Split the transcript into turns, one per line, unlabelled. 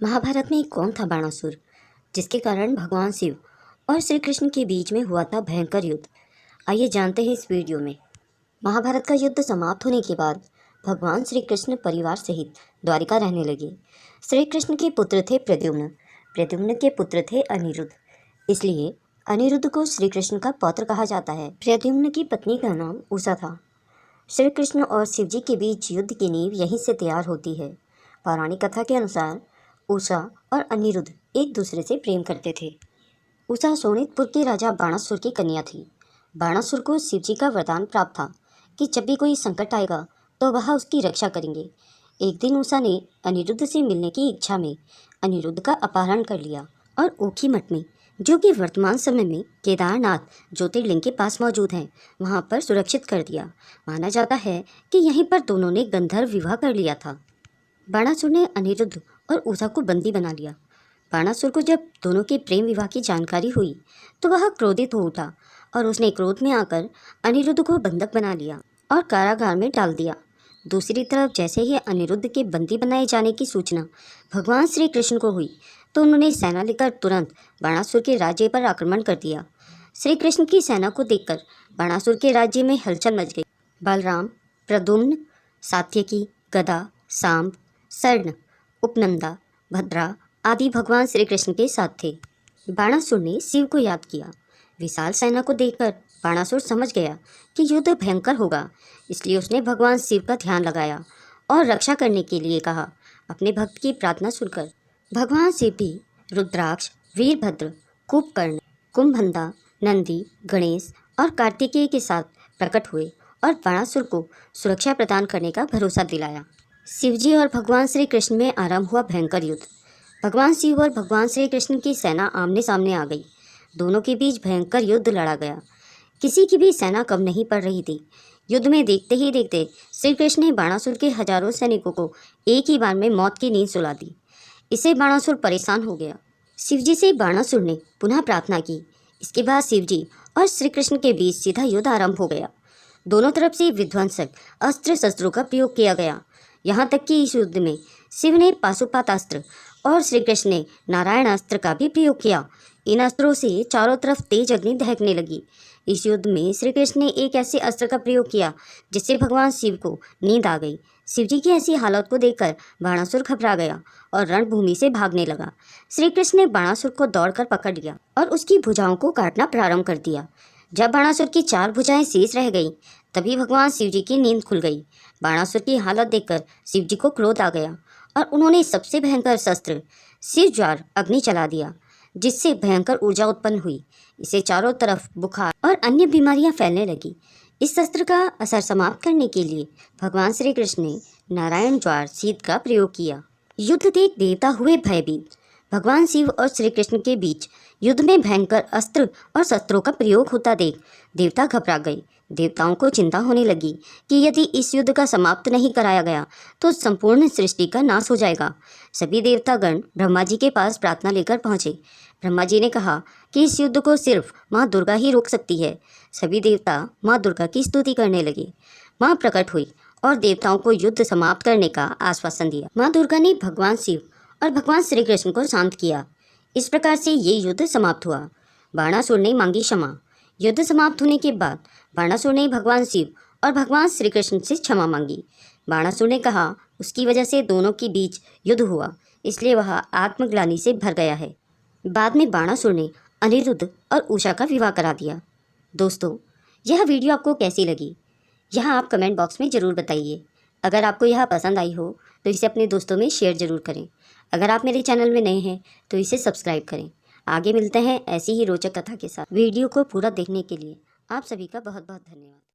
महाभारत में कौन था बाणासुर, जिसके कारण भगवान शिव और श्री कृष्ण के बीच में हुआ था भयंकर युद्ध। आइए जानते हैं इस वीडियो में। महाभारत का युद्ध समाप्त होने के बाद भगवान श्री कृष्ण परिवार सहित द्वारिका रहने लगे। श्री कृष्ण के पुत्र थे प्रद्युम्न, प्रद्युम्न के पुत्र थे अनिरुद्ध, इसलिए अनिरुद्ध को श्री कृष्ण का पौत्र कहा जाता है। प्रद्युम्न की पत्नी का नाम उषा था। श्री कृष्ण और शिव जी के बीच युद्ध की नींव यहीं से तैयार होती है। पौराणिक कथा के अनुसार उषा और अनिरुद्ध एक दूसरे से प्रेम करते थे। उषा शोणितपुर के राजा बाणासुर की कन्या थी। बाणासुर को शिव जी का वरदान प्राप्त था कि जब भी कोई संकट आएगा तो वह उसकी रक्षा करेंगे। एक दिन उषा ने अनिरुद्ध से मिलने की इच्छा में अनिरुद्ध का अपहरण कर लिया और ओखी मठ में, जो कि वर्तमान समय में केदारनाथ ज्योतिर्लिंग के पास मौजूद है, वहां पर सुरक्षित कर दिया। माना जाता है कि यहीं पर दोनों ने गंधर्व विवाह कर लिया था। बाणासुर ने अनिरुद्ध और उषा को बंदी बना लिया। बाणासुर को जब दोनों के प्रेम विवाह की जानकारी हुई तो वह क्रोधित हो उठा और उसने क्रोध में आकर अनिरुद्ध को बंधक बना लिया और कारागार में डाल दिया। दूसरी तरफ जैसे ही अनिरुद्ध के बंदी बनाए जाने की सूचना भगवान श्री कृष्ण को हुई तो उन्होंने सेना लेकर तुरंत बाणासुर के राज्य पर आक्रमण कर दिया। श्री कृष्ण की सेना को देखकर बाणासुर के राज्य में हलचल मच गई। बलराम, प्रद्युम्न, सात्यकी, गदा, सांब, सर्ण, उपनंदा, भद्रा आदि भगवान श्री कृष्ण के साथ थे। बाणासुर ने शिव को याद किया। विशाल सेना को देखकर बाणासुर समझ गया कि युद्ध भयंकर होगा, इसलिए उसने भगवान शिव का ध्यान लगाया और रक्षा करने के लिए कहा। अपने भक्त की प्रार्थना सुनकर भगवान शिव भी रुद्राक्ष, वीरभद्र, कुंभकर्ण, कुंभंदा, नंदी, गणेश और कार्तिकेय के साथ प्रकट हुए और बाणासुर को सुरक्षा प्रदान करने का भरोसा दिलाया। शिवजी और भगवान श्री कृष्ण में आरंभ हुआ भयंकर युद्ध। भगवान शिव और भगवान श्री कृष्ण की सेना आमने सामने आ गई। दोनों के बीच भयंकर युद्ध लड़ा गया। किसी की भी सेना कम नहीं पड़ रही थी। युद्ध में देखते ही देखते श्री कृष्ण ने बाणासुर के हजारों सैनिकों को एक ही बार में मौत की नींद सुला दी। इससे बाणासुर परेशान हो गया। शिवजी से बाणासुर ने पुनः प्रार्थना की। इसके बाद शिवजी और श्री कृष्ण के बीच सीधा युद्ध आरंभ हो गया। दोनों तरफ से विध्वंसक अस्त्र शस्त्रों का प्रयोग किया गया। यहाँ तक कि इस युद्ध में शिव ने पाशुपतास्त्र और श्री कृष्ण ने नारायण अस्त्र का भी प्रयोग किया। इन अस्त्रों से चारों तरफ तेज अग्नि दहकने लगी। इस युद्ध में श्री कृष्ण ने एक ऐसे अस्त्र का प्रयोग किया जिससे भगवान शिव को नींद आ गई। शिवजी की ऐसी हालत को देखकर बाणासुर घबरा गया और रणभूमि से भागने लगा। श्री कृष्ण ने बाणासुर को दौड़कर पकड़ लिया और उसकी भुजाओं को काटना प्रारंभ कर दिया। जब बाणासुर की 4 भुजाएं शेष रह गईं, तभी भगवान शिवजी की नींद खुल गई। बाणासुर की हालत देखकर शिवजी को क्रोध आ गया और उन्होंने सबसे भयंकर शस्त्र शिव ज्वार अग्नि चला दिया, जिससे भयंकर ऊर्जा उत्पन्न हुई। इसे चारों तरफ बुखार और अन्य बीमारियां फैलने लगी। इस शस्त्र का असर समाप्त करने के लिए भगवान श्री कृष्ण ने नारायण ज्वार शीत का प्रयोग किया। युद्ध देख देवता हुए भयभीत। भगवान शिव और श्री कृष्ण के बीच युद्ध में भयंकर अस्त्र और शस्त्रों का प्रयोग होता देख देवता घबरा गए। देवताओं को चिंता होने लगी कि यदि इस युद्ध का समाप्त नहीं कराया गया तो संपूर्ण सृष्टि का नाश हो जाएगा। सभी देवतागण ब्रह्मा जी के पास प्रार्थना लेकर पहुंचे। ब्रह्मा जी ने कहा कि इस युद्ध को सिर्फ माँ दुर्गा ही रोक सकती है। सभी देवता माँ दुर्गा की स्तुति करने लगे। माँ प्रकट हुई और देवताओं को युद्ध समाप्त करने का आश्वासन दिया। माँ दुर्गा ने भगवान शिव और भगवान श्री कृष्ण को शांत किया। इस प्रकार से ये युद्ध समाप्त हुआ। बाणासुर ने मांगी क्षमा। युद्ध समाप्त होने के बाद बाणासुर ने भगवान शिव और भगवान श्री कृष्ण से क्षमा मांगी। बाणासुर ने कहा उसकी वजह से दोनों के बीच युद्ध हुआ, इसलिए वह आत्मग्लानि से भर गया है। बाद में बाणासुर ने अनिरुद्ध और उषा का विवाह करा दिया। दोस्तों, यह वीडियो आपको कैसी लगी, यह आप कमेंट बॉक्स में ज़रूर बताइए। अगर आपको यह पसंद आई हो तो इसे अपने दोस्तों में शेयर ज़रूर करें। अगर आप मेरे चैनल में नए हैं तो इसे सब्सक्राइब करें। आगे मिलते हैं ऐसी ही रोचक कथा के साथ। वीडियो को पूरा देखने के लिए आप सभी का बहुत बहुत धन्यवाद।